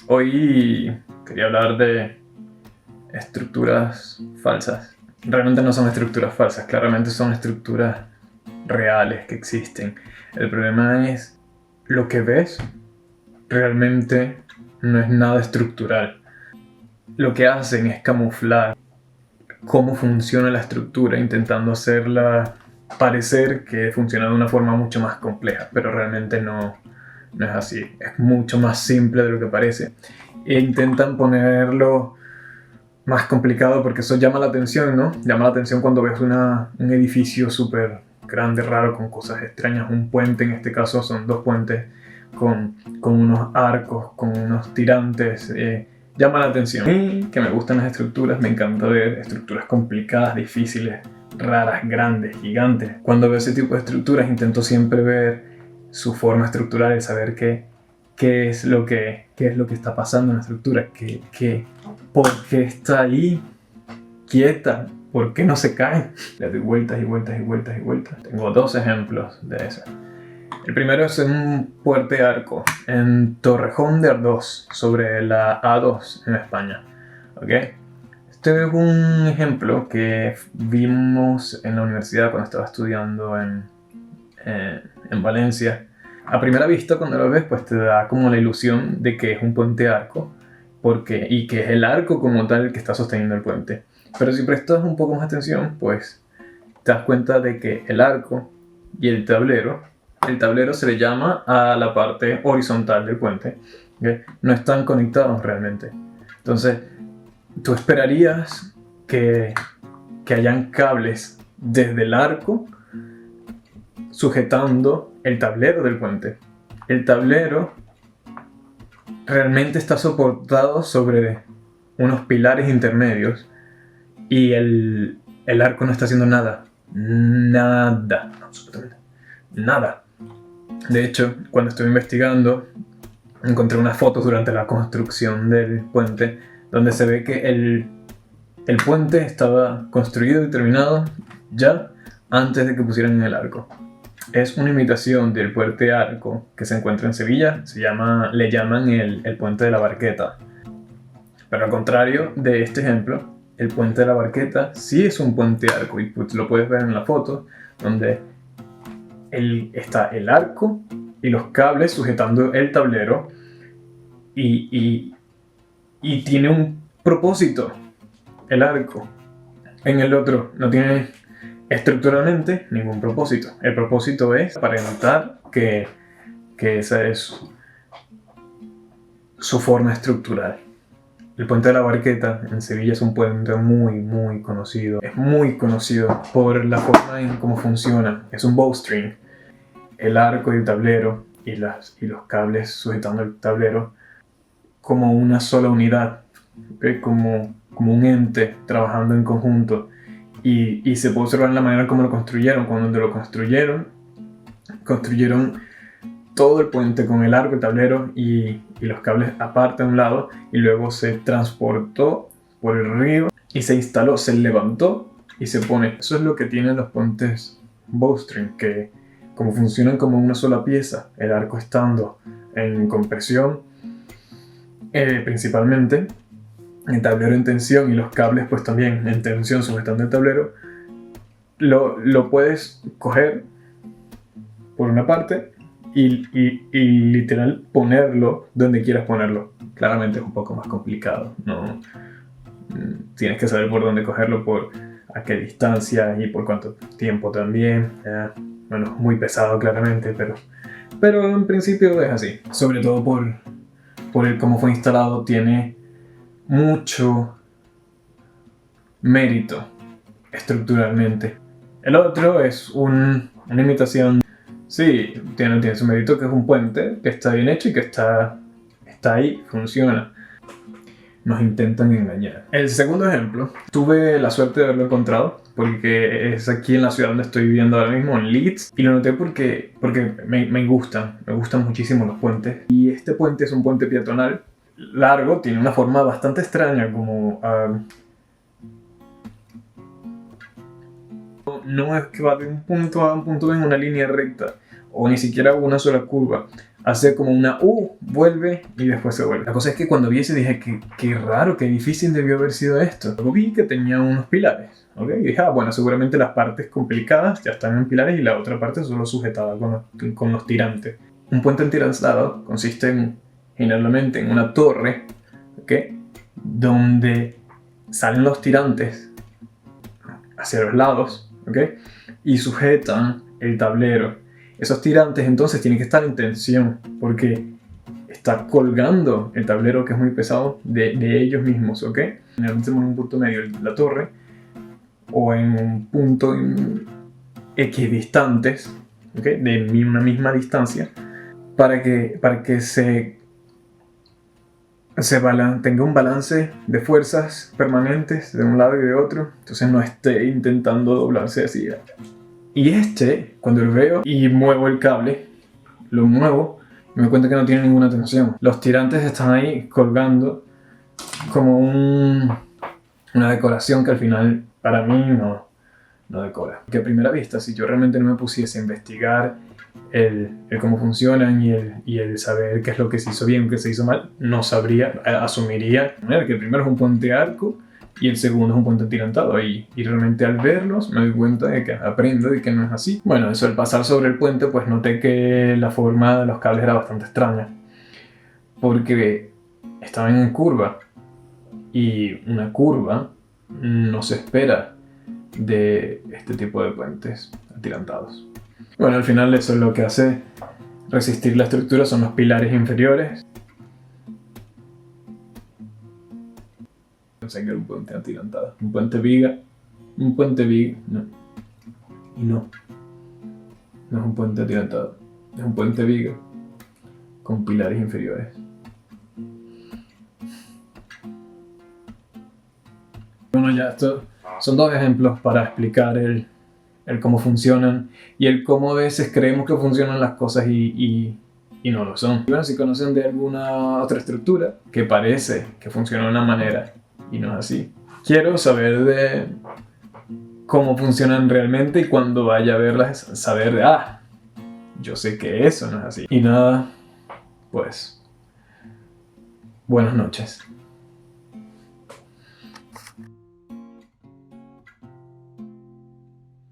Hoy quería hablar de estructuras falsas. Realmente no son estructuras falsas, claramente son estructuras reales que existen. El problema es lo que ves realmente no es nada estructural. Lo que hacen es camuflar cómo funciona la estructura, intentando hacerla parecer que funciona de una forma mucho más compleja, pero realmente no es así. Es mucho más simple de lo que parece. E intentan ponerlo más complicado porque eso llama la atención, ¿no? Llama la atención cuando ves un edificio súper grande, raro, con cosas extrañas, un puente, en este caso son dos puentes con unos arcos, con unos tirantes, llama la atención. A mí, que me gustan las estructuras, me encanta ver estructuras complicadas, difíciles, raras, grandes, gigantes. Cuando veo ese tipo de estructuras intento siempre ver su forma estructural y saber qué es lo que está pasando en la estructura, por qué está ahí quieta, por qué no se cae. Le doy vueltas y vueltas y vueltas y vueltas. Tengo dos ejemplos de eso. El primero es un puente arco en Torrejón de Ardoz, sobre la A2 en España. ¿Okay? Este es un ejemplo que vimos en la universidad cuando estaba estudiando en Valencia. A primera vista, cuando lo ves, pues te da como la ilusión de que es un puente arco, y que es el arco como tal el que está sosteniendo el puente. Pero si prestas un poco más atención, pues te das cuenta de que el arco y el tablero se le llama a la parte horizontal del puente, ¿okay? No están conectados realmente. Entonces, tú esperarías que hayan cables desde el arco sujetando el tablero del puente. El tablero realmente está soportado sobre unos pilares intermedios y el arco no está haciendo nada. Nada. Absolutamente nada. De hecho, cuando estuve investigando, encontré unas fotos durante la construcción del puente donde se ve que el puente estaba construido y terminado ya antes de que pusieran el arco. Es una imitación del puente arco que se encuentra en Sevilla, le llaman el puente de la Barqueta. Pero al contrario de este ejemplo, el puente de la Barqueta sí es un puente arco y pues lo puedes ver en la foto donde está el arco y los cables sujetando el tablero y tiene un propósito el arco. En el otro no tiene estructuralmente ningún propósito. El propósito es aparentar que esa es su forma estructural. El puente de la Barqueta en Sevilla es un puente muy conocido. Es muy conocido por la forma en cómo funciona. Es un bowstring. El arco y el tablero y los cables sujetando el tablero como una sola unidad, ¿okay? como un ente trabajando en conjunto. Y se puede observar en la manera como lo construyeron. Cuando lo construyeron todo el puente con el arco, el tablero y los cables aparte a un lado, y luego se transportó por el río y se instaló, se levantó y se pone. Eso es lo que tienen los puentes bowstring, que como funcionan como una sola pieza, el arco estando en compresión principalmente, el tablero en tensión y los cables pues también en tensión sujetando el tablero, lo puedes coger por una parte y literal ponerlo donde quieras ponerlo. Claramente es un poco más complicado, ¿no? Tienes que saber por dónde cogerlo, a qué distancia y por cuánto tiempo también. Bueno, muy pesado claramente, pero en principio es así. Sobre todo por el cómo fue instalado, tiene mucho mérito estructuralmente. El otro es una imitación. Sí, tiene su mérito, que es un puente que está bien hecho y que está ahí, funciona. Nos intentan engañar. El segundo ejemplo, tuve la suerte de haberlo encontrado porque es aquí en la ciudad donde estoy viviendo ahora mismo, en Leeds, y lo noté porque me gustan muchísimo los puentes. Y este puente es un puente peatonal largo, tiene una forma bastante extraña, como no es que va de un punto A a un punto B en una línea recta, o ni siquiera una sola curva. hace como una U, vuelve y después se vuelve. La cosa es que cuando vi eso dije, qué raro, qué difícil debió haber sido esto. Luego vi que tenía unos pilares, ¿ok? Y dije, bueno, seguramente las partes complicadas ya están en pilares y la otra parte solo sujetada con los tirantes. Un puente entirantado consiste generalmente en una torre, ¿ok? Donde salen los tirantes hacia los lados, ¿ok? Y sujetan el tablero. Esos tirantes entonces tienen que estar en tensión porque está colgando el tablero, que es muy pesado, de ellos mismos, ¿ok? Generalmente en un punto medio de la torre o en un punto equidistantes, ¿ok? De una misma distancia, para que tenga un balance de fuerzas permanentes de un lado y de otro, entonces no esté intentando doblarse así. Y cuando lo veo y muevo el cable, lo muevo y me doy cuenta que no tiene ninguna tensión. Los tirantes están ahí colgando como una decoración que al final para mí no decora. Que a primera vista, si yo realmente no me pusiese a investigar el cómo funcionan y el saber qué es lo que se hizo bien, qué se hizo mal, no sabría, asumiría que el primero es un puente arco y el segundo es un puente atirantado, y realmente al verlos me doy cuenta de que aprendo de que no es así. Bueno, eso, al pasar sobre el puente, pues noté que la forma de los cables era bastante extraña, porque estaban en curva, y una curva no se espera de este tipo de puentes atirantados. Bueno, al final eso es lo que hace resistir la estructura, son los pilares inferiores. Pensé que era un puente atirantado. Un puente viga, no. Y no es un puente atirantado, es un puente viga con pilares inferiores. Bueno, ya esto son dos ejemplos para explicar el cómo funcionan y el cómo a veces creemos que funcionan las cosas y no lo son. Y bueno, si conocen de alguna otra estructura que parece que funciona de una manera y no es así, quiero saber de cómo funcionan realmente, y cuando vaya a verlas saber de, yo sé que eso no es así. Y nada, pues, buenas noches.